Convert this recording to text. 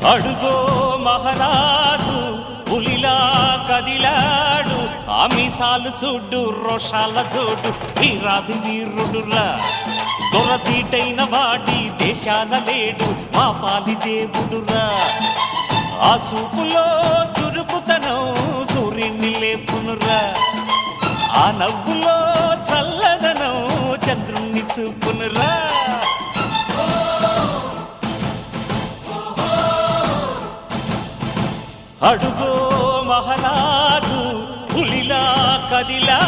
అడుగో మహారాజు పులిలా కదిలాడు, ఆమిసాలు చూడు రోషాల జోడు, వీరాది వీరుడురా. దొరతీటైన వాడి దేశాన లేడు, మా పాలి దేవుడురా. ఆ చూపులో చురుకుతనం సూర్యుని లేపునురా, ఆ నవ్వులో చల్లదనం చంద్రుణ్ణి చూపునురా. అడుగో మహారాజు పులిలా కదిలా